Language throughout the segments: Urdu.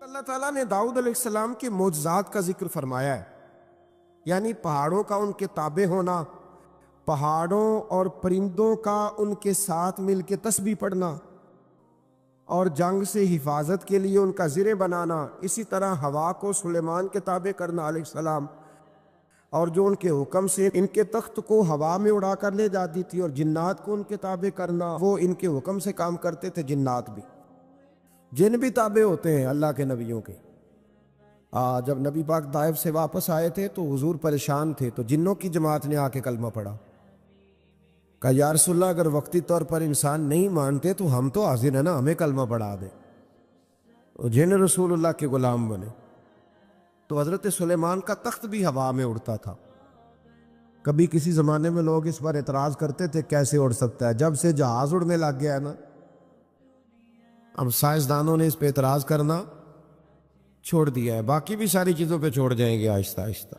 اللہ تعالیٰ نے داؤد علیہ السلام کے معجزات کا ذکر فرمایا ہے، یعنی پہاڑوں کا ان کے تابع ہونا، پہاڑوں اور پرندوں کا ان کے ساتھ مل کے تسبیح پڑھنا، اور جنگ سے حفاظت کے لیے ان کا زرہ بنانا، اسی طرح ہوا کو سلیمان کے تابع کرنا علیہ السلام، اور جو ان کے حکم سے ان کے تخت کو ہوا میں اڑا کر لے جاتی تھی، اور جنات کو ان کے تابع کرنا، وہ ان کے حکم سے کام کرتے تھے۔ جنات بھی، جن بھی تابع ہوتے ہیں اللہ کے نبیوں کے۔ جب نبی پاک طائف سے واپس آئے تھے تو حضور پریشان تھے، تو جنوں کی جماعت نے آ کے کلمہ پڑھا، کہا یا رسول اللہ اگر وقتی طور پر انسان نہیں مانتے تو ہم تو حاضر ہیں نا، ہمیں کلمہ پڑھا دیں۔ جن رسول اللہ کے غلام بنے تو حضرت سلیمان کا تخت بھی ہوا میں اڑتا تھا۔ کبھی کسی زمانے میں لوگ اس پر اعتراض کرتے تھے کیسے اڑ سکتا ہے، جب سے جہاز اڑنے لگ گیا ہے نا، اب سائنسدانوں نے اس پہ اعتراض کرنا چھوڑ دیا ہے، باقی بھی ساری چیزوں پہ چھوڑ جائیں گے آہستہ آہستہ۔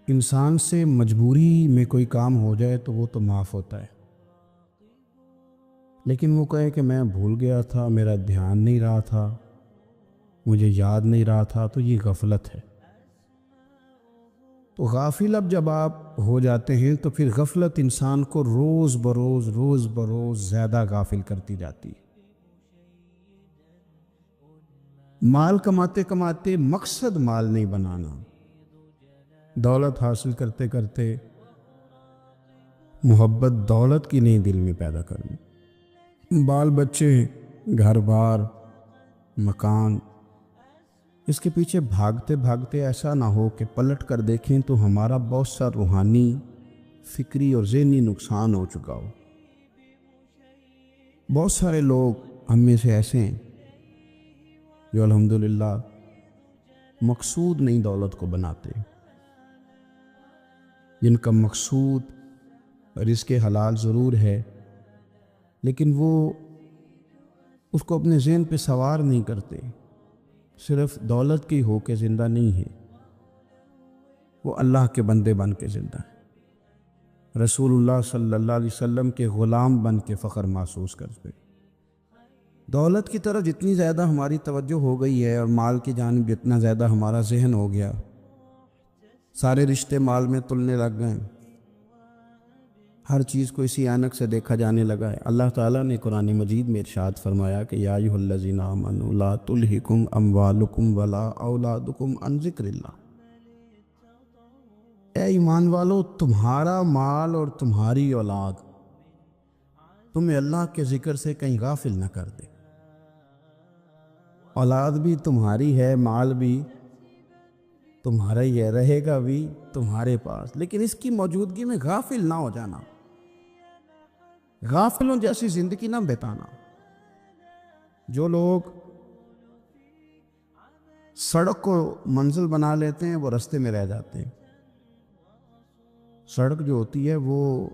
انسان سے مجبوری میں کوئی کام ہو جائے تو وہ تو معاف ہوتا ہے، لیکن وہ کہے کہ میں بھول گیا تھا، میرا دھیان نہیں رہا تھا، مجھے یاد نہیں رہا تھا، تو یہ غفلت ہے۔ تو غافل اب جب آپ ہو جاتے ہیں تو پھر غفلت انسان کو روز بروز زیادہ غافل کرتی جاتی ہے۔ مال کماتے کماتے مقصد مال نہیں بنانا، دولت حاصل کرتے کرتے محبت دولت کی نہیں دل میں پیدا کرنی، بال بچے، گھر بار، مکان، اس کے پیچھے بھاگتے بھاگتے ایسا نہ ہو کہ پلٹ کر دیکھیں تو ہمارا بہت سا روحانی، فکری اور ذہنی نقصان ہو چکا ہو۔ بہت سارے لوگ ہم میں سے ایسے ہیں جو الحمدللہ مقصود نہیں دولت کو بناتے، جن کا مقصود رزق حلال ضرور ہے لیکن وہ اس کو اپنے ذہن پہ سوار نہیں کرتے، صرف دولت کی ہو کے زندہ نہیں ہے، وہ اللہ کے بندے بن کے زندہ ہے، رسول اللہ صلی اللہ علیہ وسلم کے غلام بن کے فخر محسوس کرتے۔ دولت کی طرف جتنی زیادہ ہماری توجہ ہو گئی ہے اور مال کی جانب جتنا زیادہ ہمارا ذہن ہو گیا، سارے رشتے مال میں تلنے لگ گئے، ہر چیز کو اسی عینک سے دیکھا جانے لگا ہے۔ اللہ تعالیٰ نے قرآن مجید میں ارشاد فرمایا کہ یا ایھا الذین آمنوا لا تلھکم اموالکم ولا اولادکم عن ذکر اللہ، اے ایمان والو تمہارا مال اور تمہاری اولاد تمہیں اللہ کے ذکر سے کہیں غافل نہ کر دے۔ اولاد بھی تمہاری ہے، مال بھی تمہارا ہی ہے، رہے گا بھی تمہارے پاس، لیکن اس کی موجودگی میں غافل نہ ہو جانا، غافلوں جیسی زندگی نہ بتانا۔ جو لوگ سڑک کو منزل بنا لیتے ہیں وہ رستے میں رہ جاتے ہیں۔ سڑک جو ہوتی ہے وہ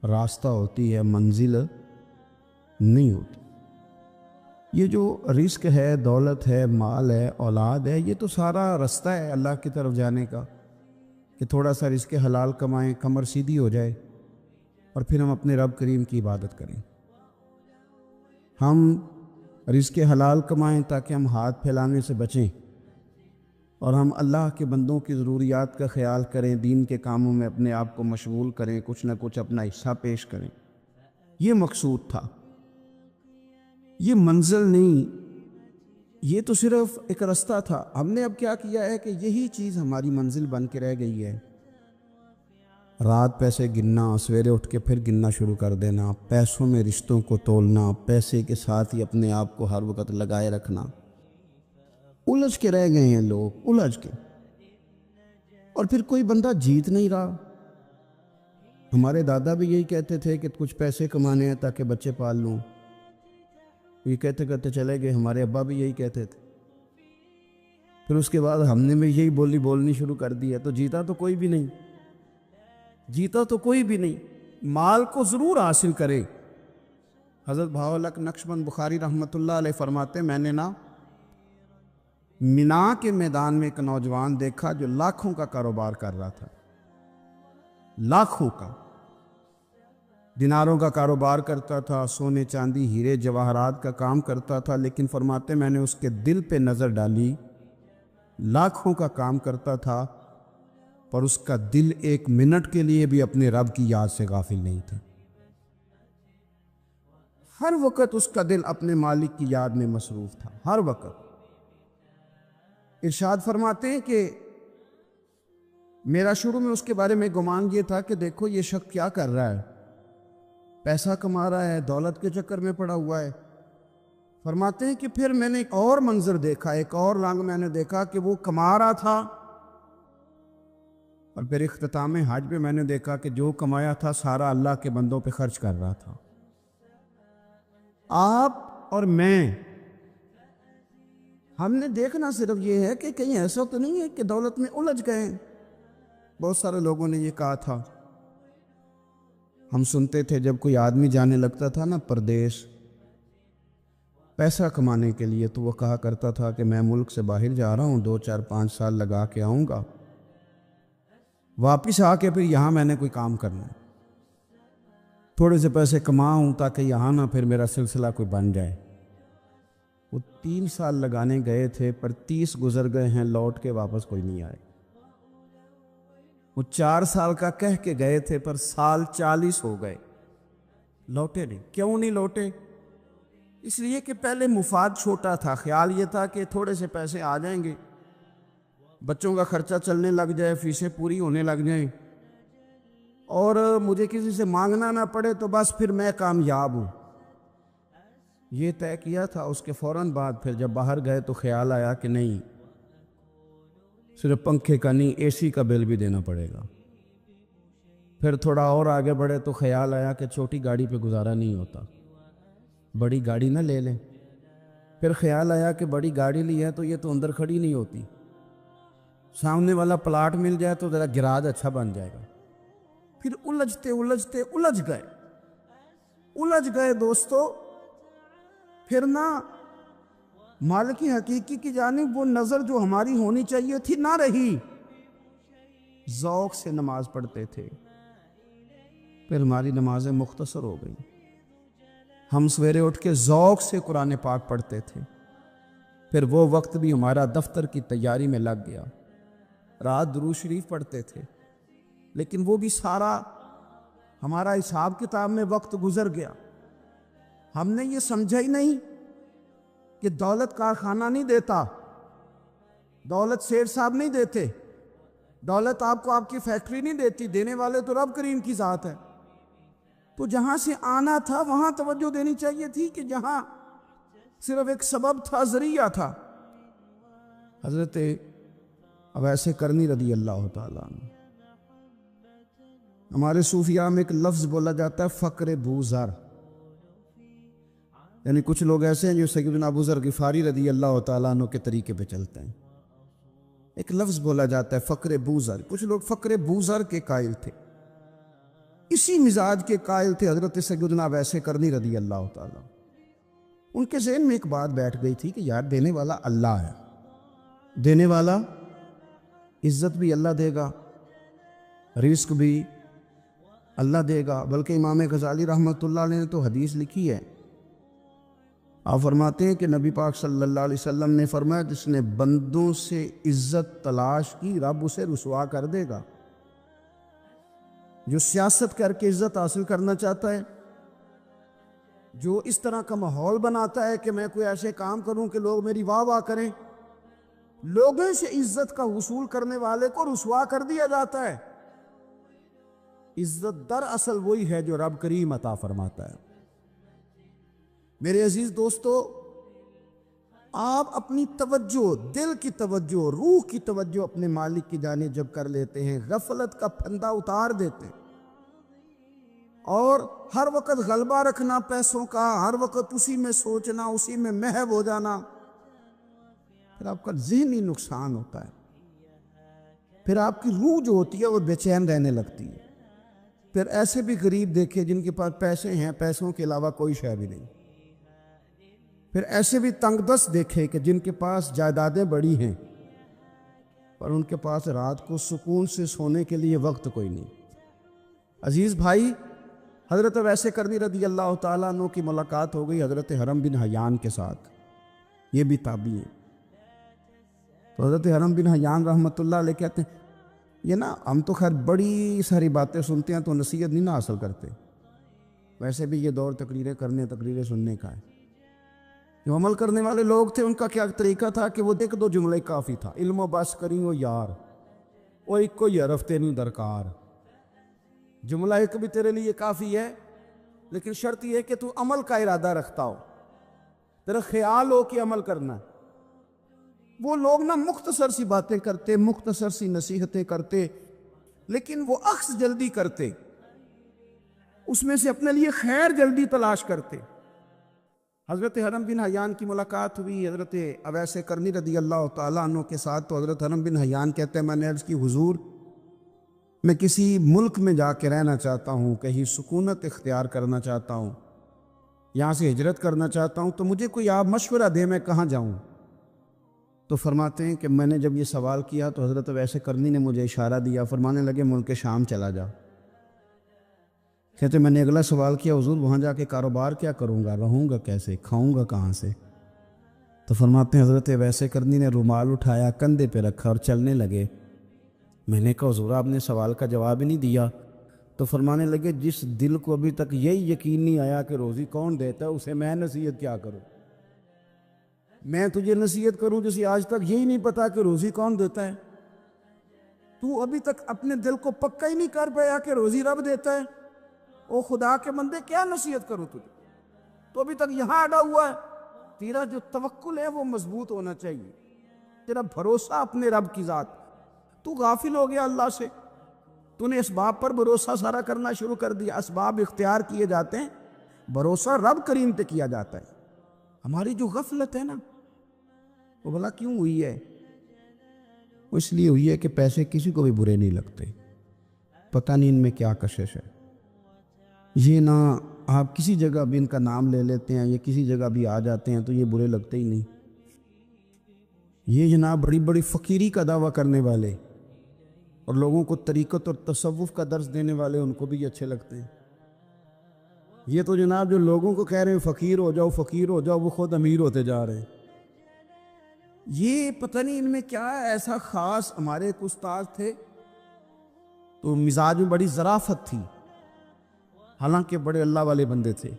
راستہ ہوتی ہے، منزل نہیں ہوتی۔ یہ جو رزق ہے، دولت ہے، مال ہے، اولاد ہے، یہ تو سارا رستہ ہے اللہ کی طرف جانے کا، کہ تھوڑا سا رزق حلال کمائیں، کمر سیدھی ہو جائے، اور پھر ہم اپنے رب کریم کی عبادت کریں۔ ہم رزق حلال کمائیں تاکہ ہم ہاتھ پھیلانے سے بچیں، اور ہم اللہ کے بندوں کی ضروریات کا خیال کریں، دین کے کاموں میں اپنے آپ کو مشغول کریں، کچھ نہ کچھ اپنا حصہ پیش کریں۔ یہ مقصود تھا، یہ منزل نہیں، یہ تو صرف ایک رستہ تھا۔ ہم نے اب کیا کیا ہے کہ یہی چیز ہماری منزل بن کے رہ گئی ہے۔ رات پیسے گننا، سویرے اٹھ کے پھر گننا شروع کر دینا، پیسوں میں رشتوں کو تولنا، پیسے کے ساتھ ہی اپنے آپ کو ہر وقت لگائے رکھنا، الجھ کے رہ گئے ہیں لوگ، الجھ کے، اور پھر کوئی بندہ جیت نہیں رہا۔ ہمارے دادا بھی یہی کہتے تھے کہ کچھ پیسے کمانے ہیں تاکہ بچے پال لوں، یہ کہتے کہتے چلے گئے۔ ہمارے ابا بھی یہی کہتے تھے، پھر اس کے بعد ہم نے بھی یہی بولنی شروع کر دی ہے، تو جیتا تو کوئی بھی نہیں، جیتا تو کوئی بھی نہیں۔ مال کو ضرور حاصل کرے۔ حضرت بہاءالحق نقشبند بخاری رحمۃ اللہ علیہ فرماتے ہیں، میں نے مینا کے میدان میں ایک نوجوان دیکھا جو لاکھوں کا کاروبار کر رہا تھا، لاکھوں کا، دیناروں کا کاروبار کرتا تھا، سونے چاندی ہیرے جواہرات کا کام کرتا تھا، لیکن فرماتے میں نے اس کے دل پہ نظر ڈالی، لاکھوں کا کام کرتا تھا پر اس کا دل ایک منٹ کے لیے بھی اپنے رب کی یاد سے غافل نہیں تھا۔ ہر وقت اس کا دل اپنے مالک کی یاد میں مصروف تھا، ہر وقت۔ ارشاد فرماتے ہیں کہ میرا شروع میں اس کے بارے میں گمان یہ تھا کہ دیکھو یہ شخص کیا کر رہا ہے، پیسہ کما رہا ہے، دولت کے چکر میں پڑا ہوا ہے۔ فرماتے ہیں کہ پھر میں نے ایک اور منظر دیکھا، ایک اور رنگ میں نے دیکھا کہ وہ کما رہا تھا، اور پھر اختتام حج پہ میں نے دیکھا کہ جو کمایا تھا سارا اللہ کے بندوں پہ خرچ کر رہا تھا۔ آپ اور میں، ہم نے دیکھنا صرف یہ ہے کہ کہیں ایسا تو نہیں ہے کہ دولت میں الجھ گئے۔ بہت سارے لوگوں نے یہ کہا تھا، ہم سنتے تھے جب کوئی آدمی جانے لگتا تھا نا پردیش پیسہ کمانے کے لیے، تو وہ کہا کرتا تھا کہ میں ملک سے باہر جا رہا ہوں، 2 4 5 سال لگا کے آؤں گا، واپس آ کے پھر یہاں میں نے کوئی کام کرنا ہے، تھوڑے سے پیسے کماؤں تاکہ یہاں نہ پھر میرا سلسلہ کوئی بن جائے۔ وہ 3 سال لگانے گئے تھے پر 30 گزر گئے ہیں، لوٹ کے واپس کوئی نہیں آئے۔ وہ 4 سال کا کہہ کے گئے تھے پر سال 40 ہو گئے، لوٹے نہیں۔ کیوں نہیں لوٹے؟ اس لیے کہ پہلے مفاد چھوٹا تھا، خیال یہ تھا کہ تھوڑے سے پیسے آ جائیں گے، بچوں کا خرچہ چلنے لگ جائے، فیسیں پوری ہونے لگ جائیں، اور مجھے کسی سے مانگنا نہ پڑے، تو بس پھر میں کامیاب ہوں۔ یہ طے کیا تھا۔ اس کے فوراً بعد پھر جب باہر گئے تو خیال آیا کہ نہیں، صرف پنکھے کا نہیں، اے سی کا بل بھی دینا پڑے گا۔ پھر تھوڑا اور آگے بڑھے تو خیال آیا کہ چھوٹی گاڑی پہ گزارا نہیں ہوتا، بڑی گاڑی نہ لے لیں۔ پھر خیال آیا کہ بڑی گاڑی لی ہے تو یہ تو اندر کھڑی نہیں ہوتی، سامنے والا پلاٹ مل جائے تو ذرا گراج اچھا بن جائے گا۔ پھر الجھ گئے دوستو۔ پھر نہ مالک حقیقی کی جانب وہ نظر جو ہماری ہونی چاہیے تھی نہ رہی۔ ذوق سے نماز پڑھتے تھے، پھر ہماری نمازیں مختصر ہو گئیں۔ ہم سویرے اٹھ کے ذوق سے قرآن پاک پڑھتے تھے، پھر وہ وقت بھی ہمارا دفتر کی تیاری میں لگ گیا۔ رات درود شریف پڑھتے تھے، لیکن وہ بھی سارا ہمارا حساب کتاب میں وقت گزر گیا۔ ہم نے یہ سمجھا ہی نہیں کہ دولت کارخانہ نہیں دیتا، دولت سیٹ صاحب نہیں دیتے، دولت آپ کو آپ کی فیکٹری نہیں دیتی، دینے والے تو رب کریم کی ذات ہے۔ تو جہاں سے آنا تھا وہاں توجہ دینی چاہیے تھی کہ جہاں صرف ایک سبب تھا، ذریعہ تھا۔ حضرت اویس کرنی رضی اللہ تعالیٰ عنہ، ہمارے صوفیاء میں ایک لفظ بولا جاتا ہے فقر بوذر، یعنی کچھ لوگ ایسے ہیں جو سیدنا ابو ذر غفاری رضی اللہ تعالیٰ عنہ کے طریقے پہ چلتے ہیں۔ ایک لفظ بولا جاتا ہے فقر بوذر، کچھ لوگ فقر بوذر کے قائل تھے، اسی مزاج کے قائل تھے حضرت سیدنا اویس کرنی رضی اللہ تعالیٰ۔ ان کے ذہن میں ایک بات بیٹھ گئی تھی کہ یار دینے والا اللہ ہے، دینے والا عزت بھی اللہ دے گا، رزق بھی اللہ دے گا۔ بلکہ امام غزالی رحمۃ اللہ علیہ نے تو حدیث لکھی ہے، آپ فرماتے ہیں کہ نبی پاک صلی اللہ علیہ وسلم نے فرمایا جس نے بندوں سے عزت تلاش کی رب اسے رسوا کر دے گا۔ جو سیاست کر کے عزت حاصل کرنا چاہتا ہے، جو اس طرح کا ماحول بناتا ہے کہ میں کوئی ایسے کام کروں کہ لوگ میری واہ واہ کریں، لوگوں سے عزت کا حصول کرنے والے کو رسوا کر دیا جاتا ہے۔ عزت دراصل وہی ہے جو رب کریم عطا فرماتا ہے۔ میرے عزیز دوستو، آپ اپنی توجہ، دل کی توجہ، روح کی توجہ اپنے مالک کی جانب جب کر لیتے ہیں، غفلت کا پھندا اتار دیتے ہیں، اور ہر وقت غلبہ رکھنا پیسوں کا، ہر وقت اسی میں سوچنا، اسی میں محو ہو جانا، پھر آپ کا ذہنی نقصان ہوتا ہے۔ پھر آپ کی روح جو ہوتی ہے وہ بے چین رہنے لگتی ہے۔ پھر ایسے بھی غریب دیکھے جن کے پاس پیسے ہیں، پیسوں کے علاوہ کوئی شے بھی نہیں۔ پھر ایسے بھی تنگ دست دیکھے کہ جن کے پاس جائیدادیں بڑی ہیں پر ان کے پاس رات کو سکون سے سونے کے لیے وقت کوئی نہیں۔ عزیز بھائی، حضرت اویس کرنی رضی اللہ تعالیٰ عنہ کی ملاقات ہو گئی حضرت حرم بن حیان کے ساتھ، یہ بھی تابعی ہیں۔ تو حضرت حرم بن حیان رحمۃ اللہ علیہ کہتے ہیں یہ نا ہم تو خیر بڑی ساری باتیں سنتے ہیں تو نصیحت نہیں نہ حاصل کرتے، ویسے بھی یہ دور تقریریں کرنے تقریریں سننے کا ہے۔ جو عمل کرنے والے لوگ تھے ان کا کیا طریقہ تھا کہ وہ ایک دو جملے کافی تھا، علم و بس کری ہو یار وہ ایک کوئی حرف تے نہیں درکار، جملہ ایک بھی تیرے لیے کافی ہے، لیکن شرط یہ ہے کہ تو عمل کا ارادہ رکھتا ہو، تیرا خیال ہو کہ عمل کرنا ہے۔ وہ لوگ نا مختصر سی باتیں کرتے، مختصر سی نصیحتیں کرتے، لیکن وہ اخذ جلدی کرتے، اس میں سے اپنے لیے خیر جلدی تلاش کرتے۔ حضرت حرم بن حیان کی ملاقات ہوئی حضرت اویس کرنی رضی اللہ تعالیٰ عنہ کے ساتھ، تو حضرت حرم بن حیان کہتے ہیں میں نے عرض کی حضور میں کسی ملک میں جا کے رہنا چاہتا ہوں، کہیں سکونت اختیار کرنا چاہتا ہوں، یہاں سے ہجرت کرنا چاہتا ہوں، تو مجھے کوئی آپ مشورہ دے میں کہاں جاؤں؟ تو فرماتے ہیں کہ میں نے جب یہ سوال کیا تو حضرت اویس کرنی نے مجھے اشارہ دیا، فرمانے لگے ملک شام چلا جا۔ کہتے میں نے اگلا سوال کیا حضور وہاں جا کے کاروبار کیا کروں گا، رہوں گا کیسے، کھاؤں گا کہاں سے؟ تو فرماتے ہیں حضرت اویس کرنی نے رومال اٹھایا، کندھے پہ رکھا اور چلنے لگے۔ میں نے کہا حضور آپ نے سوال کا جواب ہی نہیں دیا۔ تو فرمانے لگے جس دل کو ابھی تک یہی یقین نہیں آیا کہ روزی کون دیتا ہے اسے میں نصیحت کیا کروں؟ میں تجھے نصیحت کروں جسے آج تک یہی نہیں پتا کہ روزی کون دیتا ہے؟ تو ابھی تک اپنے دل کو پکا ہی نہیں کر پایا کہ روزی رب دیتا ہے؟ او خدا کے بندے کیا نصیحت کروں تجھے؟ تو ابھی تک یہاں اڑا ہوا ہے۔ تیرا جو توکل ہے وہ مضبوط ہونا چاہیے، تیرا بھروسہ اپنے رب کی ذات۔ تو غافل ہو گیا اللہ سے، تو نے اسباب پر بھروسہ سارا کرنا شروع کر دیا۔ اسباب اختیار کیے جاتے ہیں، بھروسہ رب کریم پہ کیا جاتا ہے۔ ہماری جو غفلت ہے نا وہ بھلا کیوں ہوئی ہے؟ وہ اس لیے ہوئی ہے کہ پیسے کسی کو بھی برے نہیں لگتے، پتہ نہیں ان میں کیا کشش ہے۔ یہ نہ آپ کسی جگہ بھی ان کا نام لے لیتے ہیں یا کسی جگہ بھی آ جاتے ہیں تو یہ برے لگتے ہی نہیں۔ یہ جناب بڑی بڑی فقیری کا دعویٰ کرنے والے اور لوگوں کو طریقت اور تصوف کا درس دینے والے ان کو بھی اچھے لگتے ہیں۔ یہ تو جناب جو لوگوں کو کہہ رہے ہیں فقیر ہو جاؤ فقیر ہو جاؤ، وہ خود امیر ہوتے جا رہے ہیں۔ یہ پتہ نہیں ان میں کیا ہے ایسا خاص۔ ہمارے ایک استاد تھے تو مزاج میں بڑی ظرافت تھی، حالانکہ بڑے اللہ والے بندے تھے،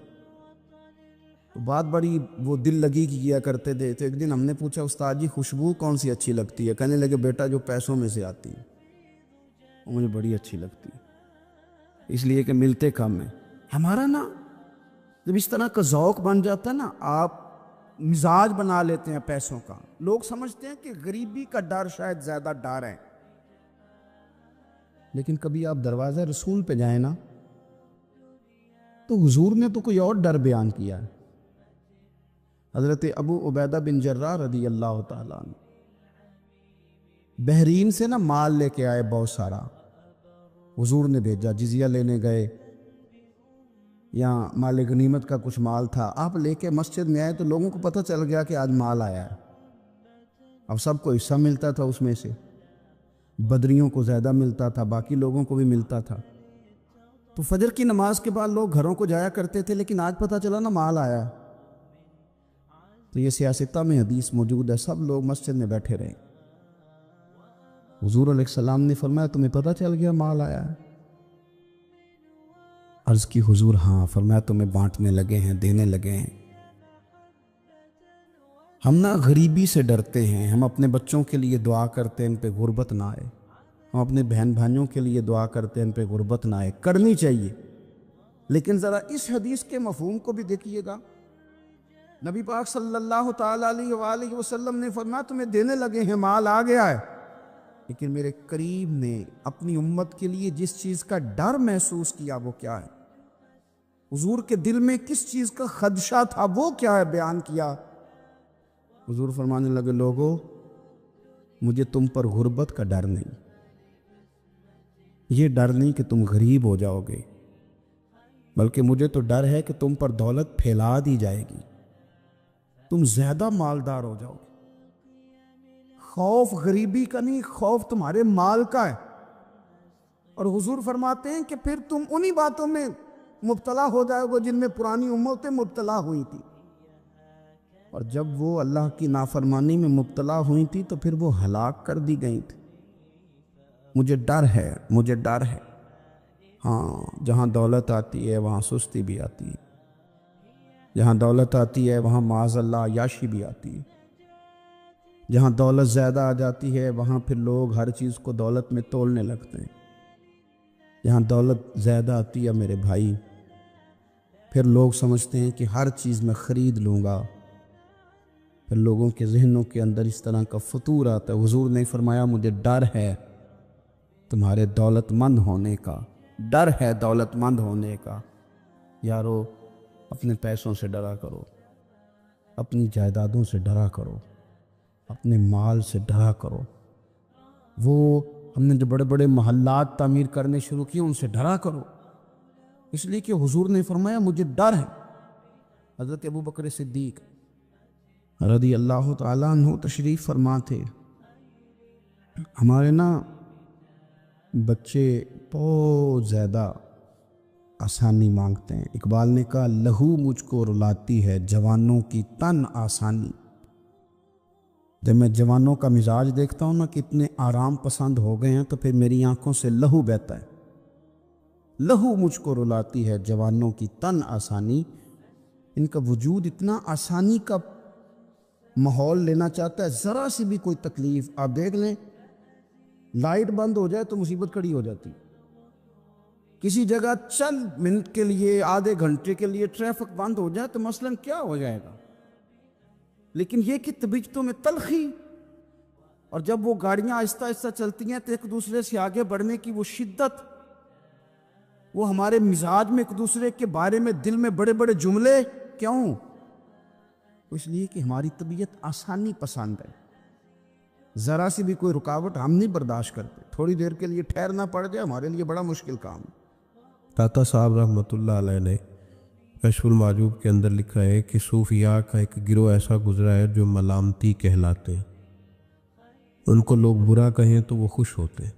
تو بات بڑی وہ دل لگی کی کیا کرتے تھے۔ تو ایک دن ہم نے پوچھا استاد جی خوشبو کون سی اچھی لگتی ہے؟ کہنے لگے بیٹا جو پیسوں میں سے آتی ہے وہ مجھے بڑی اچھی لگتی ہے، اس لیے کہ ملتے کم ہیں۔ ہمارا نا جب اس طرح کا ذوق بن جاتا ہے نا، آپ مزاج بنا لیتے ہیں پیسوں کا۔ لوگ سمجھتے ہیں کہ غریبی کا ڈر شاید زیادہ ڈر ہے، لیکن کبھی آپ دروازہ رسول پہ جائیں نا تو حضور نے تو کوئی اور ڈر بیان کیا ہے۔ حضرت ابو عبیدہ بن جراح رضی اللہ تعالیٰ عنہ بحرین سے نا مال لے کے آئے بہت سارا، حضور نے بھیجا، جزیہ لینے گئے یا مال غنیمت کا کچھ مال تھا، آپ لے کے مسجد میں آئے تو لوگوں کو پتہ چل گیا کہ آج مال آیا ہے۔ اب سب کو حصہ ملتا تھا اس میں سے، بدریوں کو زیادہ ملتا تھا، باقی لوگوں کو بھی ملتا تھا۔ تو فجر کی نماز کے بعد لوگ گھروں کو جایا کرتے تھے، لیکن آج پتہ چلا نا مال آیا ہے۔ تو یہ سیاستہ میں حدیث موجود ہے، سب لوگ مسجد میں بیٹھے رہے۔ حضور علیہ السلام نے فرمایا تمہیں پتہ چل گیا مال آیا ہے؟ عرض کی حضور ہاں۔ فرمایا تمہیں بانٹنے لگے ہیں، دینے لگے ہیں۔ ہم نا غریبی سے ڈرتے ہیں، ہم اپنے بچوں کے لیے دعا کرتے ہیں ان پہ غربت نہ آئے، ہم اپنے بہن بھائیوں کے لیے دعا کرتے ہیں ان پہ غربت نہ آئے، کرنی چاہیے۔ لیکن ذرا اس حدیث کے مفہوم کو بھی دیکھیے گا۔ نبی پاک صلی اللہ تعالیٰ علیہ وآلہ وسلم نے فرمایا تمہیں دینے لگے ہیں، مال آ گیا ہے، لیکن میرے قریب نے اپنی امت کے لیے جس چیز کا ڈر محسوس کیا وہ کیا ہے؟ حضور کے دل میں کس چیز کا خدشہ تھا وہ کیا ہے بیان کیا؟ حضور فرمانے لگے لوگو مجھے تم پر غربت کا ڈر نہیں، یہ ڈر نہیں کہ تم غریب ہو جاؤ گے، بلکہ مجھے تو ڈر ہے کہ تم پر دولت پھیلا دی جائے گی، تم زیادہ مالدار ہو جاؤ گے۔ خوف غریبی کا نہیں، خوف تمہارے مال کا ہے۔ اور حضور فرماتے ہیں کہ پھر تم انہی باتوں میں مبتلا ہو جائے گا جن میں پرانی امتیں مبتلا ہوئی تھی، اور جب وہ اللہ کی نافرمانی میں مبتلا ہوئی تھی تو پھر وہ ہلاک کر دی گئی تھی۔ مجھے ڈر ہے، مجھے ڈر ہے۔ ہاں، جہاں دولت آتی ہے وہاں سستی بھی آتی ہے، جہاں دولت آتی ہے وہاں معاذ اللہ عیاشی بھی آتی ہے، جہاں دولت زیادہ آ جاتی ہے وہاں پھر لوگ ہر چیز کو دولت میں تولنے لگتے ہیں۔ جہاں دولت زیادہ آتی ہے میرے بھائی، پھر لوگ سمجھتے ہیں کہ ہر چیز میں خرید لوں گا، پھر لوگوں کے ذہنوں کے اندر اس طرح کا فطور آتا ہے۔ حضور نے فرمایا مجھے ڈر ہے تمہارے دولت مند ہونے کا، ڈر ہے دولت مند ہونے کا۔ یارو، اپنے پیسوں سے ڈرا کرو، اپنی جائیدادوں سے ڈرا کرو، اپنے مال سے ڈرا کرو۔ وہ ہم نے جو بڑے بڑے محلات تعمیر کرنے شروع کیے ان سے ڈرا کرو، اس لیے کہ حضور نے فرمایا مجھے ڈر ہے۔ حضرت ابو بکر صدیق رضی اللہ تعالیٰ عنہ تشریف فرما تھے۔ ہمارے بچے بہت زیادہ آسانی مانگتے ہیں۔ اقبال نے کہا لہو مجھ کو رلاتی ہے جوانوں کی تن آسانی۔ جب میں جوانوں کا مزاج دیکھتا ہوں کتنے آرام پسند ہو گئے ہیں تو پھر میری آنکھوں سے لہو بہتا ہے۔ لہو مجھ کو رلاتی ہے جوانوں کی تن آسانی۔ ان کا وجود اتنا آسانی کا ماحول لینا چاہتا ہے، ذرا سی بھی کوئی تکلیف آپ دیکھ لیں، لائٹ بند ہو جائے تو مصیبت کھڑی ہو جاتی، کسی جگہ چند منٹ کے لیے آدھے گھنٹے کے لیے ٹریفک بند ہو جائے تو مثلاً کیا ہو جائے گا، لیکن یہ کہ طبیعتوں میں تلخی، اور جب وہ گاڑیاں آہستہ آہستہ چلتی ہیں تو ایک دوسرے سے آگے بڑھنے کی وہ شدت، وہ ہمارے مزاج میں ایک دوسرے کے بارے میں دل میں بڑے بڑے جملے، کیوں؟ اس لیے کہ ہماری طبیعت آسانی پسند ہے، ذرا سی بھی کوئی رکاوٹ ہم نہیں برداشت کرتے، تھوڑی دیر کے لیے ٹھہرنا پڑ جائے ہمارے لیے بڑا مشکل کام ہے۔ داتا صاحب رحمۃ اللہ علیہ نے کشف المعجوب کے اندر لکھا ہے کہ صوفیاء کا ایک گروہ ایسا گزرا ہے جو ملامتی کہلاتے ہیں، ان کو لوگ برا کہیں تو وہ خوش ہوتے ہیں،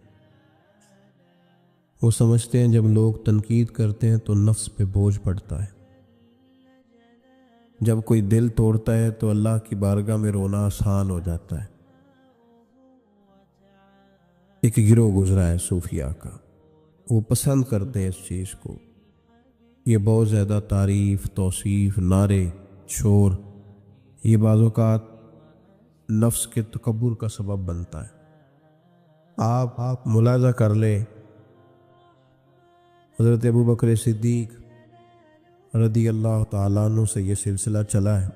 وہ سمجھتے ہیں جب لوگ تنقید کرتے ہیں تو نفس پہ بوجھ پڑتا ہے، جب کوئی دل توڑتا ہے تو اللہ کی بارگاہ میں رونا آسان ہو جاتا ہے۔ ایک گروہ گزرا ہے صوفیاء کا، وہ پسند کرتے ہیں اس چیز کو، یہ بہت زیادہ تعریف، توصیف، نعرے، شور، یہ بعض اوقات نفس کے تکبر کا سبب بنتا ہے۔ آپ ملاحظہ کر لیں، حضرت ابو بکر صدیق رضی اللہ تعالیٰ عنہ سے یہ سلسلہ چلا ہے،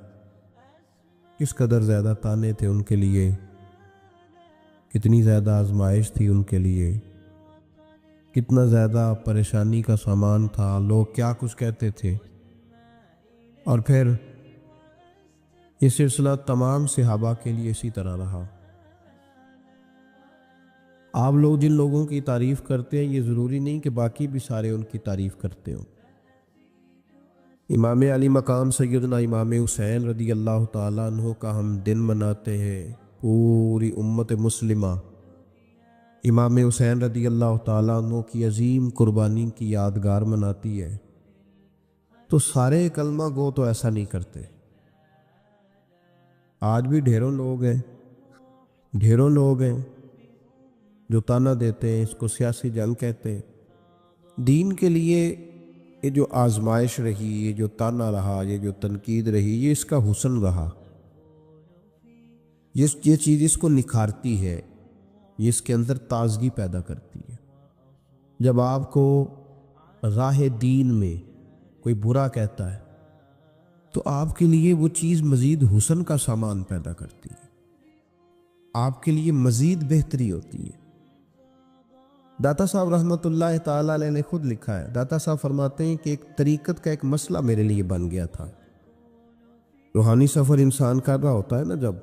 کس قدر زیادہ تانے تھے ان کے لیے، کتنی زیادہ آزمائش تھی ان کے لیے، کتنا زیادہ پریشانی کا سامان تھا، لوگ کیا کچھ کہتے تھے، اور پھر یہ سلسلہ تمام صحابہ کے لیے اسی طرح رہا۔ آپ لوگ جن لوگوں کی تعریف کرتے ہیں یہ ضروری نہیں کہ باقی بھی سارے ان کی تعریف کرتے ہوں۔ امام علی مقام سیدنا امام حسین رضی اللہ تعالیٰ عنہ کا ہم دن مناتے ہیں، پوری امت مسلمہ امام حسین رضی اللہ تعالیٰ عنہ کی عظیم قربانی کی یادگار مناتی ہے، تو سارے کلمہ گو تو ایسا نہیں کرتے۔ آج بھی ڈھیروں لوگ ہیں جو تانا دیتے ہیں، اس کو سیاسی جنگ کہتے ہیں۔ دین کے لیے یہ جو آزمائش رہی، یہ جو تانا رہا، یہ جو تنقید رہی، یہ اس کا حسن رہا، یہ چیز اس کو نکھارتی ہے، یہ اس کے اندر تازگی پیدا کرتی ہے۔ جب آپ کو راہ دین میں کوئی برا کہتا ہے تو آپ کے لیے وہ چیز مزید حسن کا سامان پیدا کرتی ہے، آپ کے لیے مزید بہتری ہوتی ہے۔ داتا صاحب رحمۃ اللہ تعالیٰ علیہ نے خود لکھا ہے، داتا صاحب فرماتے ہیں کہ ایک طریقت کا ایک مسئلہ میرے لیے بن گیا تھا۔ روحانی سفر انسان کر رہا ہوتا ہے نا، جب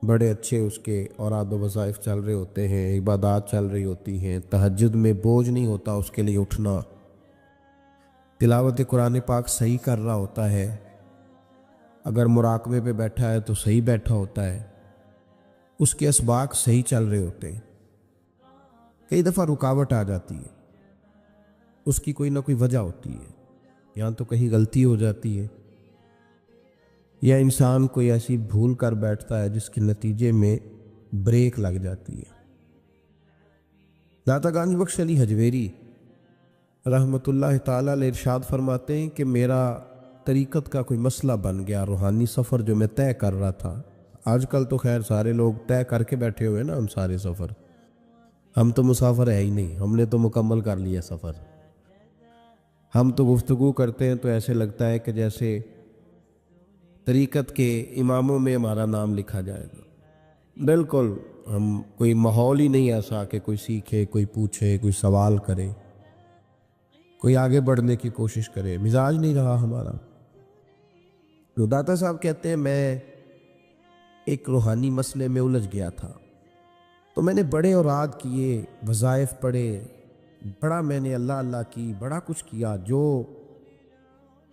بڑے اچھے اس کے اوراد و وظائف چل رہے ہوتے ہیں، عبادات چل رہی ہوتی ہیں، تہجد میں بوجھ نہیں ہوتا اس کے لیے اٹھنا، تلاوت قرآن پاک صحیح کر رہا ہوتا ہے، اگر مراقبے پہ بیٹھا ہے تو صحیح بیٹھا ہوتا ہے، اس کے اسباق صحیح چل رہے ہوتے ہیں، کئی دفعہ رکاوٹ آ جاتی ہے، اس کی کوئی نہ کوئی وجہ ہوتی ہے، یہاں تو کہیں غلطی ہو جاتی ہے، یا انسان کوئی ایسی بھول کر بیٹھتا ہے جس کے نتیجے میں بریک لگ جاتی ہے۔ داتا گنج بخش علی حجویری رحمۃ اللہ تعالیٰ علیہ ارشاد فرماتے ہیں کہ میرا طریقت کا کوئی مسئلہ بن گیا، روحانی سفر جو میں طے کر رہا تھا۔ آج کل تو خیر سارے لوگ طے کر کے بیٹھے ہوئے نا، ہم سارے سفر، ہم تو مسافر ہے ہی نہیں، ہم نے تو مکمل کر لیا سفر۔ ہم تو گفتگو کرتے ہیں تو ایسے لگتا ہے کہ جیسے طریقت کے اماموں میں ہمارا نام لکھا جائے گا۔ بالکل ہم کوئی ماحول ہی نہیں ایسا کہ کوئی سیکھے، کوئی پوچھے، کوئی سوال کرے، کوئی آگے بڑھنے کی کوشش کرے، مزاج نہیں رہا ہمارا۔ تو داتا صاحب کہتے ہیں میں ایک روحانی مسئلے میں الجھ گیا تھا، تو میں نے بڑے اوراد کیے، وظائف پڑھے، بڑا میں نے اللہ اللہ کی، بڑا کچھ کیا، جو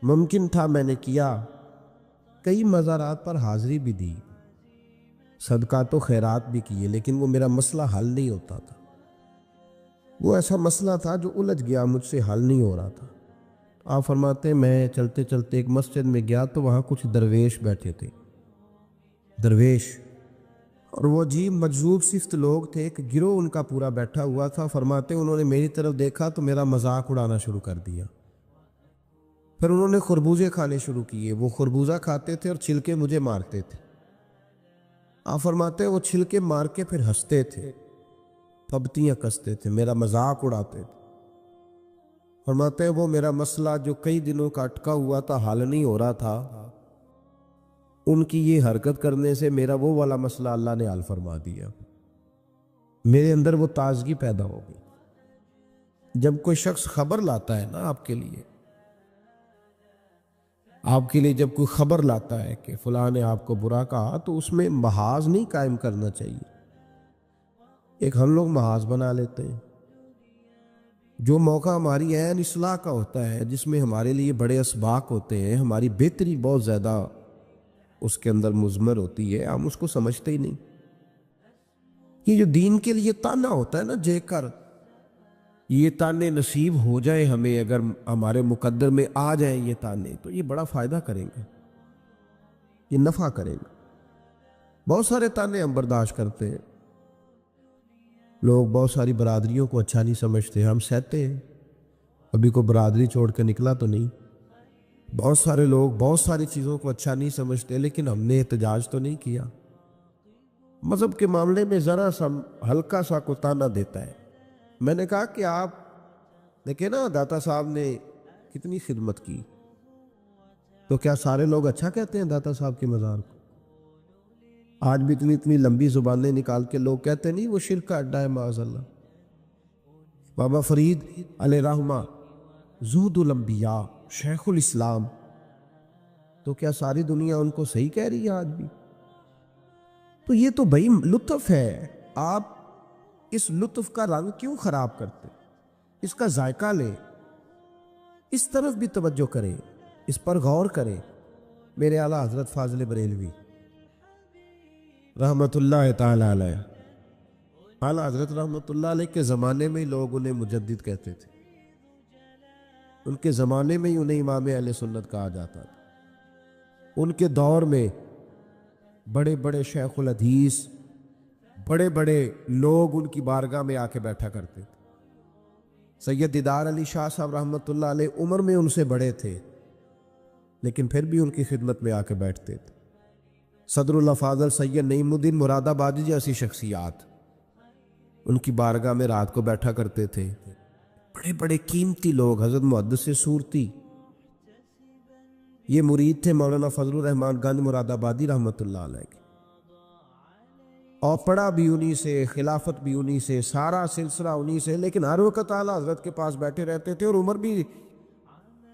ممکن تھا میں نے کیا، کئی مزارات پر حاضری بھی دی، صدقات و خیرات بھی کیے، لیکن وہ میرا مسئلہ حل نہیں ہوتا تھا۔ وہ ایسا مسئلہ تھا جو الجھ گیا، مجھ سے حل نہیں ہو رہا تھا۔ آپ فرماتے ہیں میں چلتے چلتے ایک مسجد میں گیا تو وہاں کچھ درویش بیٹھے تھے، درویش، اور وہ عجیب مجذوب صفت لوگ تھے، ایک گروہ ان کا پورا بیٹھا ہوا تھا۔ فرماتے ہیں انہوں نے میری طرف دیکھا تو میرا مذاق اڑانا شروع کر دیا، پھر انہوں نے خربوزے کھانے شروع کیے، وہ خربوزہ کھاتے تھے اور چھلکے مجھے مارتے تھے۔ آپ فرماتے ہیں وہ چھلکے مار کے پھر ہنستے تھے، پھبتیاں کستے تھے، میرا مذاق اڑاتے تھے۔ فرماتے ہیں وہ میرا مسئلہ جو کئی دنوں کا اٹکا ہوا تھا، حل نہیں ہو رہا تھا، ان کی یہ حرکت کرنے سے میرا وہ والا مسئلہ اللہ نے حل فرما دیا۔ میرے اندر وہ تازگی پیدا ہو گئی۔ جب کوئی شخص خبر لاتا ہے نا آپ کے لیے جب کوئی خبر لاتا ہے کہ فلاں نے آپ کو برا کہا، تو اس میں محاذ نہیں قائم کرنا چاہیے۔ ایک ہم لوگ محاذ بنا لیتے ہیں، جو موقع ہماری عین اصلاح کا ہوتا ہے، جس میں ہمارے لیے بڑے اسباق ہوتے ہیں، ہماری بہتری بہت زیادہ اس کے اندر مضمر ہوتی ہے، ہم اس کو سمجھتے ہی نہیں۔ یہ جو دین کے لیے تانا ہوتا ہے نا جے کر، یہ تانے نصیب ہو جائیں ہمیں، اگر ہمارے مقدر میں آ جائیں یہ تانے، تو یہ بڑا فائدہ کریں گے، یہ نفع کریں گے۔ بہت سارے تانے ہم برداشت کرتے ہیں، لوگ بہت ساری برادریوں کو اچھا نہیں سمجھتے، ہم سہتے ہیں، ابھی کوئی برادری چھوڑ کے نکلا تو نہیں۔ بہت سارے لوگ بہت ساری چیزوں کو اچھا نہیں سمجھتے، لیکن ہم نے احتجاج تو نہیں کیا۔ مذہب کے معاملے میں ذرا سا ہلکا سا کو تانا دیتا ہے۔ میں نے کہا کہ آپ دیکھیں نا داتا صاحب نے کتنی خدمت کی، تو کیا سارے لوگ اچھا کہتے ہیں داتا صاحب کے مزار کو؟ آج بھی اتنی لمبی زبانیں نکال کے لوگ کہتے نہیں وہ شرک کا اڈا ہے معاذ اللہ۔ بابا فرید علیہ رحمہ، زہد الانبیاء، شیخ الاسلام، تو کیا ساری دنیا ان کو صحیح کہہ رہی ہے آج بھی؟ تو یہ تو بھائی لطف ہے، آپ اس لطف کا رنگ کیوں خراب کرتے؟ اس کا ذائقہ لیں، اس طرف بھی توجہ کریں، اس پر غور کریں۔ میرے اعلیٰ حضرت فاضل بریلوی رحمت اللہ تعالی علیہ، اعلیٰ حضرت رحمت اللہ علیہ کے زمانے میں لوگ انہیں مجدد کہتے تھے، ان کے زمانے میں ہی انہیں امام اہل سنت کہا جاتا تھا۔ ان کے دور میں بڑے بڑے شیخ الحدیث، بڑے بڑے لوگ ان کی بارگاہ میں آ کے بیٹھا کرتے تھے۔ سید دیدار علی شاہ صاحب رحمۃ اللہ علیہ عمر میں ان سے بڑے تھے، لیکن پھر بھی ان کی خدمت میں آ کے بیٹھتے تھے۔ صدر اللہ فاضل سید نعیم الدین مراد آبادی جیسی شخصیات ان کی بارگاہ میں رات کو بیٹھا کرتے تھے۔ بڑے بڑے قیمتی لوگ، حضرت محدث سورتی، یہ مرید تھے مولانا فضل الرحمان گنج مراد آبادی رحمۃ اللہ علیہ کے، اور پڑھا بھی انہی سے، خلافت بھی انہی سے، سارا سلسلہ انہی سے، لیکن ہر وقت اعلیٰ حضرت کے پاس بیٹھے رہتے تھے، اور عمر بھی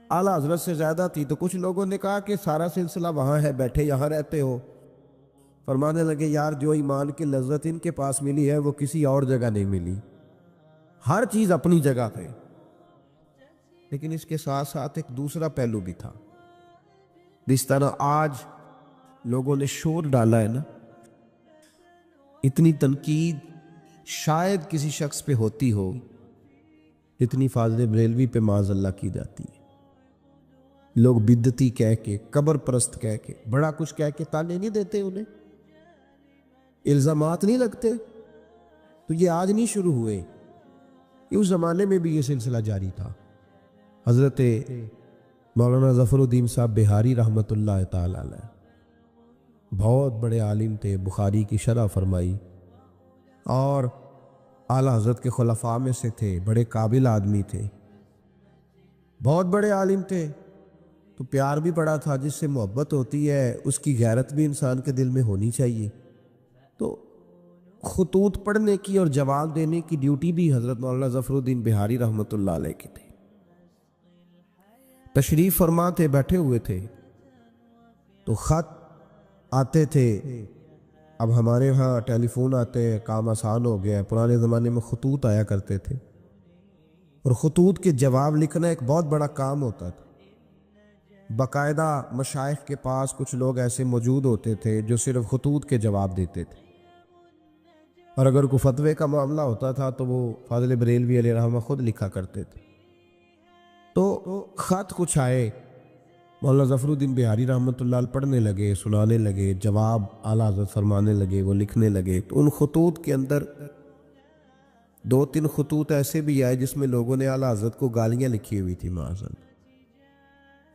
اعلیٰ حضرت سے زیادہ تھی۔ تو کچھ لوگوں نے کہا کہ سارا سلسلہ وہاں ہے، بیٹھے یہاں رہتے ہو۔ فرمانے لگے یار جو ایمان کی لذت ان کے پاس ملی ہے وہ کسی اور جگہ نہیں ملی، ہر چیز اپنی جگہ پہ، لیکن اس کے ساتھ ساتھ ایک دوسرا پہلو بھی تھا۔ جس طرح آج لوگوں نے شور ڈالا ہے نا، اتنی تنقید شاید کسی شخص پہ ہوتی ہو جتنی فاضل بریلوی پہ معاذ اللہ کی جاتی ہے۔ لوگ بدعتی کہہ کے، قبر پرست کہہ کے، بڑا کچھ کہہ کے تانے نہیں دیتے، انہیں الزامات نہیں لگتے. تو یہ آج نہیں شروع ہوئے، اس زمانے میں بھی یہ سلسلہ جاری تھا. حضرت مولانا ظفر الدین صاحب بہاری رحمۃ اللہ تعالی علیہ بہت بڑے عالم تھے، بخاری کی شرح فرمائی، اور اعلیٰ حضرت کے خلفاء میں سے تھے، بڑے قابل آدمی تھے، بہت بڑے عالم تھے. تو پیار بھی بڑا تھا، جس سے محبت ہوتی ہے اس کی غیرت بھی انسان کے دل میں ہونی چاہیے. تو خطوط پڑھنے کی اور جواب دینے کی ڈیوٹی بھی حضرت مولانا ظفر الدین بہاری رحمۃ اللہ علیہ کی تھی. تشریف فرما تھے، بیٹھے ہوئے تھے، تو خط آتے تھے. اب ہمارے ہاں ٹیلی فون آتے ہیں، کام آسان ہو گیا ہے. پرانے زمانے میں خطوط آیا کرتے تھے، اور خطوط کے جواب لکھنا ایک بہت بڑا کام ہوتا تھا. باقاعدہ مشائخ کے پاس کچھ لوگ ایسے موجود ہوتے تھے جو صرف خطوط کے جواب دیتے تھے، اور اگر کوئی فتوے کا معاملہ ہوتا تھا تو وہ فاضل بریلوی علیہ رحمہ خود لکھا کرتے تھے. تو خط کچھ آئے، مولانا ظفر الدین بہاری رحمۃ اللہ علیہ پڑھنے لگے، سنانے لگے، جواب اعلیٰ حضرت فرمانے لگے، وہ لکھنے لگے. تو ان خطوط کے اندر 2-3 خطوط ایسے بھی آئے جس میں لوگوں نے اعلیٰ حضرت کو گالیاں لکھی ہوئی تھی، معاذ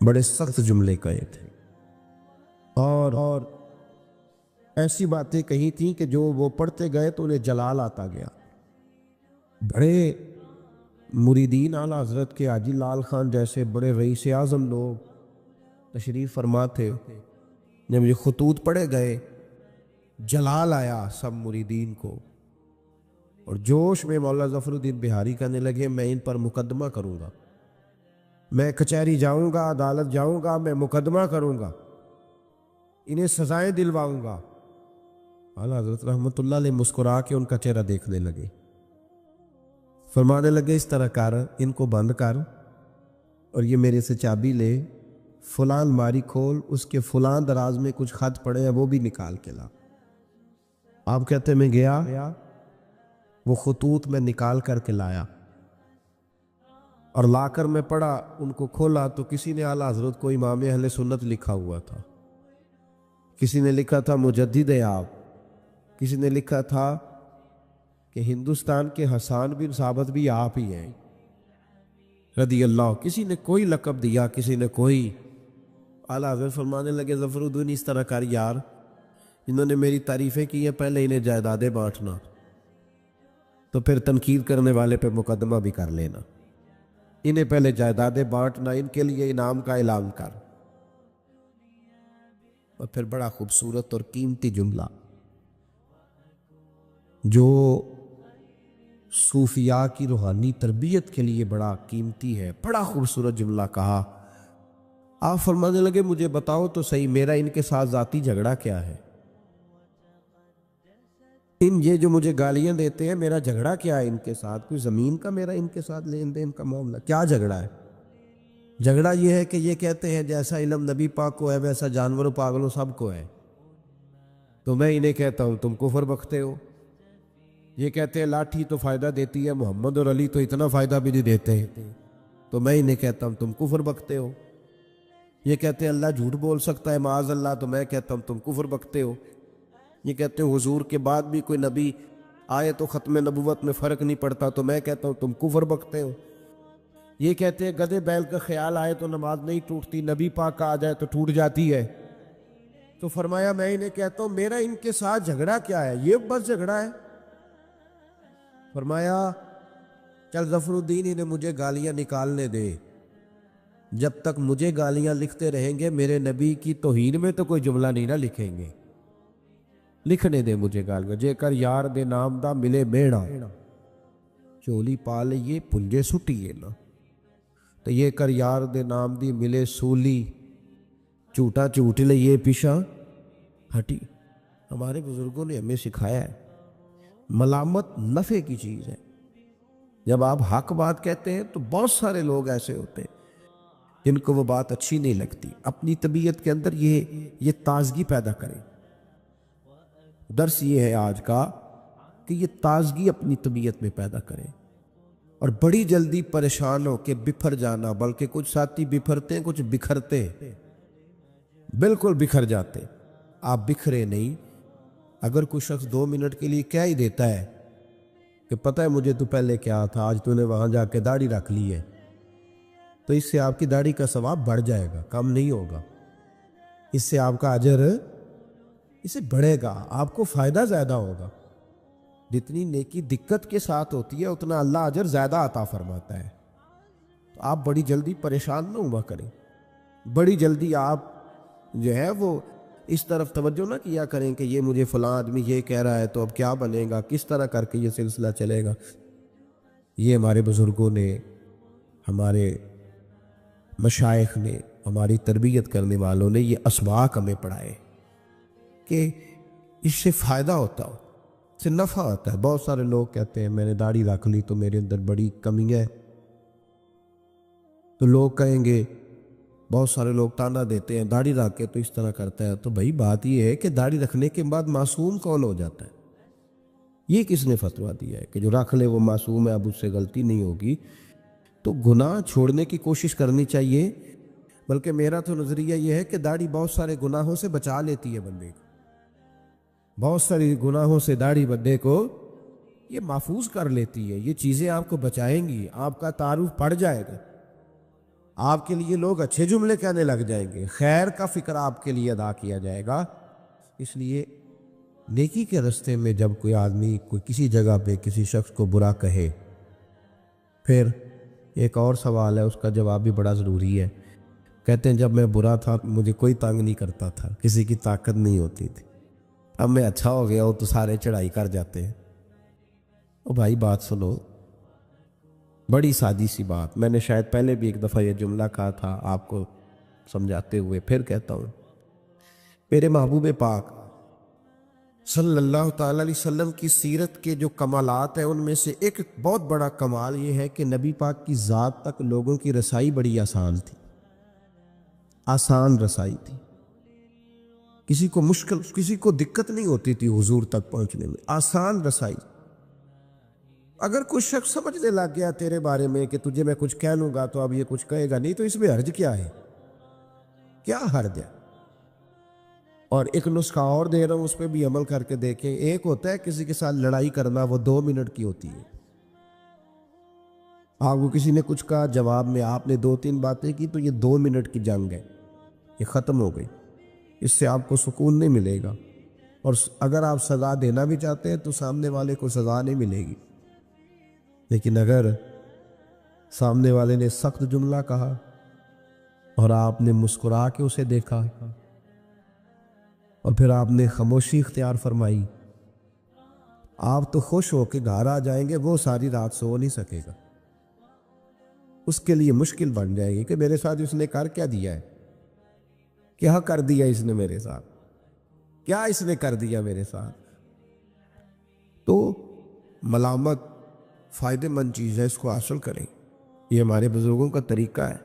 بڑے سخت جملے کہے تھے، اور ایسی باتیں کہی تھیں کہ جو وہ پڑھتے گئے تو انہیں جلال آتا گیا. بڑے مریدین اعلیٰ حضرت کے حاجی لال خان جیسے بڑے رئیس اعظم لوگ تشریف فرما تھے. جب یہ خطوط پڑھے گئے، جلال آیا سب مریدین کو، اور جوش میں مولانا ظفر الدین بہاری کہنے لگے میں ان پر مقدمہ کروں گا، میں کچہری جاؤں گا، عدالت جاؤں گا، میں مقدمہ کروں گا، انہیں سزائیں دلواؤں گا. اعلیٰ حضرت رحمۃ اللہ علیہ مسکرا کے ان کا چہرہ دیکھنے لگے، فرمانے لگے اس طرح کر، ان کو بند کر، اور یہ میرے سے چابی لے، فلاں الماری کھول، اس کے فلاں دراز میں کچھ خط پڑے ہیں وہ بھی نکال کے لا. آپ کہتے میں گیا، وہ خطوط میں نکال کر کے لایا، اور لا کر میں پڑھا. ان کو کھولا تو کسی نے اعلیٰ حضرت کو امام اہل سنت لکھا ہوا تھا، کسی نے لکھا تھا مجدد آپ، کسی نے لکھا تھا کہ ہندوستان کے حسان بن ثابت بھی آپ ہی ہیں رضی اللہ. کسی نے کوئی لقب دیا، کسی نے کوئی. اعلیٰ حضرت فرمانے لگے ظفر الدین اس طرح کر یار، انہوں نے میری تعریفیں کی ہیں، پہلے انہیں جائیدادیں بانٹنا، تو پھر تنقید کرنے والے پہ مقدمہ بھی کر لینا. انہیں پہلے جائیدادیں بانٹنا، ان کے لیے انعام کا اعلان کر. اور پھر بڑا خوبصورت اور قیمتی جملہ جو صوفیاء کی روحانی تربیت کے لیے بڑا قیمتی ہے، بڑا خوبصورت جملہ کہا. آپ فرمانے لگے مجھے بتاؤ تو صحیح، میرا ان کے ساتھ ذاتی جھگڑا کیا ہے؟ یہ جو مجھے گالیاں دیتے ہیں، میرا جھگڑا کیا ہے ان کے ساتھ؟ کوئی زمین کا میرا ان کے ساتھ لین دین کا معاملہ؟ کیا جھگڑا ہے؟ جھگڑا یہ ہے کہ یہ کہتے ہیں جیسا علم نبی پاک کو ہے ویسا جانوروں پاگلوں سب کو ہے، تو میں انہیں کہتا ہوں تم کفر بکتے ہو. یہ کہتے ہیں لاٹھی تو فائدہ دیتی ہے، محمد اور علی تو اتنا فائدہ بھی نہیں دیتے، تو میں انہیں کہتا ہوں تم کفر بکتے ہو. یہ کہتے ہیں اللہ جھوٹ بول سکتا ہے معاذ اللہ، تو میں کہتا ہوں تم کفر بکتے ہو. یہ کہتے ہیں حضور کے بعد بھی کوئی نبی آئے تو ختم نبوت میں فرق نہیں پڑتا، تو میں کہتا ہوں تم کفر بکتے ہو. یہ کہتے ہیں گدھے بیل کا خیال آئے تو نماز نہیں ٹوٹتی، نبی پاک کا آ جائے تو ٹوٹ جاتی ہے. تو فرمایا میں انہیں کہتا ہوں میرا ان کے ساتھ جھگڑا کیا ہے؟ یہ بس جھگڑا ہے. فرمایا چل ظفر الدین انہیں مجھے گالیاں نکالنے دے، جب تک مجھے گالیاں لکھتے رہیں گے میرے نبی کی توہین میں تو کوئی جملہ نہیں نہ لکھیں گے. لکھنے دے مجھے گالیاں. جے کر یار دے نام دا ملے بیڑا، چولی پا لئیے پنجے سٹیے نا. تو یہ کر یار دے نام دی ملے سولی، جھوٹا جھوٹ لئیے پیشہ ہٹی. ہمارے بزرگوں نے ہمیں سکھایا ہے ملامت نفع کی چیز ہے. جب آپ حق بات کہتے ہیں تو بہت سارے لوگ ایسے ہوتے ہیں جن کو وہ بات اچھی نہیں لگتی. اپنی طبیعت کے اندر یہ تازگی پیدا کریں. درس یہ ہے آج کا کہ یہ تازگی اپنی طبیعت میں پیدا کریں. اور بڑی جلدی پریشان ہو کے بکھر جانا، بلکہ کچھ ساتھی بکھرتے ہیں، کچھ بکھرتے ہیں، بالکل بکھر جاتے ہیں۔ آپ بکھرے نہیں۔ اگر کوئی شخص 2 منٹ کے لیے کہہ ہی دیتا ہے کہ پتہ ہے مجھے تو پہلے کیا تھا، آج تو نے وہاں جا کے داڑھی رکھ لی ہے، تو اس سے آپ کی داڑھی کا ثواب بڑھ جائے گا، کم نہیں ہوگا۔ اس سے آپ کا اجر اسے بڑھے گا، آپ کو فائدہ زیادہ ہوگا۔ جتنی نیکی دقت کے ساتھ ہوتی ہے اتنا اللہ اجر زیادہ عطا فرماتا ہے۔ تو آپ بڑی جلدی پریشان نہ ہوا کریں، بڑی جلدی آپ جو ہے وہ اس طرف توجہ نہ کیا کریں کہ یہ مجھے فلاں آدمی یہ کہہ رہا ہے تو اب کیا بنے گا، کس طرح کر کے یہ سلسلہ چلے گا۔ یہ ہمارے بزرگوں نے، ہمارے مشائخ نے، ہماری تربیت کرنے والوں نے یہ اسباق ہمیں پڑھائے کہ اس سے فائدہ ہوتا ہو، اس سے نفع ہوتا ہے۔ بہت سارے لوگ کہتے ہیں میں نے داڑھی رکھ لی تو میرے اندر بڑی کمی ہے، تو لوگ کہیں گے، بہت سارے لوگ تانا دیتے ہیں داڑھی رکھ کے تو اس طرح کرتا ہے۔ تو بھائی بات یہ ہے کہ داڑھی رکھنے کے بعد معصوم کون ہو جاتا ہے؟ یہ کس نے فتویٰ دیا ہے کہ جو رکھ لے وہ معصوم ہے، اب اس سے غلطی نہیں ہوگی؟ تو گناہ چھوڑنے کی کوشش کرنی چاہیے، بلکہ میرا تو نظریہ یہ ہے کہ داڑھی بہت سارے گناہوں سے بچا لیتی ہے بندے کو، بہت ساری گناہوں سے داڑھی بندے کو یہ محفوظ کر لیتی ہے۔ یہ چیزیں آپ کو بچائیں گی، آپ کا تعارف پڑ جائے گا، آپ کے لیے لوگ اچھے جملے کہنے لگ جائیں گے، خیر کا فکر آپ کے لیے ادا کیا جائے گا۔ اس لیے نیکی کے راستے میں جب کوئی آدمی کوئی کسی جگہ پہ کسی شخص کو برا کہے، پھر ایک اور سوال ہے، اس کا جواب بھی بڑا ضروری ہے۔ کہتے ہیں جب میں برا تھا مجھے کوئی تنگ نہیں کرتا تھا، کسی کی طاقت نہیں ہوتی تھی، اب میں اچھا ہو گیا ہوں تو سارے چڑھائی کر جاتے ہیں۔ او بھائی بات سنو، بڑی سادی سی بات، میں نے شاید پہلے بھی ایک دفعہ یہ جملہ کہا تھا آپ کو سمجھاتے ہوئے، پھر کہتا ہوں۔ میرے محبوب پاک صلی اللہ تعالیٰ علیہ وسلم کی سیرت کے جو کمالات ہیں ان میں سے ایک بہت بڑا کمال یہ ہے کہ نبی پاک کی ذات تک لوگوں کی رسائی بڑی آسان تھی، آسان رسائی تھی، کسی کو مشکل، کسی کو دقت نہیں ہوتی تھی حضور تک پہنچنے میں، آسان رسائی۔ اگر کوئی شخص سمجھنے لگ گیا تیرے بارے میں کہ تجھے میں کچھ کہہ لوں گا تو اب یہ کچھ کہے گا نہیں، تو اس میں حرج کیا ہے؟ کیا حرج ہے؟ اور ایک نسخہ اور دے رہا ہوں، اس پہ بھی عمل کر کے دیکھیں۔ ایک ہوتا ہے کسی کے ساتھ لڑائی کرنا، وہ 2 منٹ کی ہوتی ہے، آپ کو کسی نے کچھ کہا، جواب میں آپ نے 2-3 باتیں کی، تو یہ 2 منٹ کی جنگ ہے، یہ ختم ہو گئی، اس سے آپ کو سکون نہیں ملے گا۔ اور اگر آپ سزا دینا بھی چاہتے ہیں تو سامنے والے کو سزا نہیں ملے گی، لیکن اگر سامنے والے نے سخت جملہ کہا اور آپ نے مسکرا کے اسے دیکھا اور پھر آپ نے خاموشی اختیار فرمائی، آپ تو خوش ہو کے گھر آ جائیں گے، وہ ساری رات سو نہیں سکے گا، اس کے لیے مشکل بن جائے گی کہ میرے ساتھ اس نے کر کیا دیا ہے، کیا کر دیا اس نے میرے ساتھ، کیا اس نے کر دیا میرے ساتھ۔ تو ملامت فائدہ مند چیز ہے، اس کو حاصل کریں، یہ ہمارے بزرگوں کا طریقہ ہے۔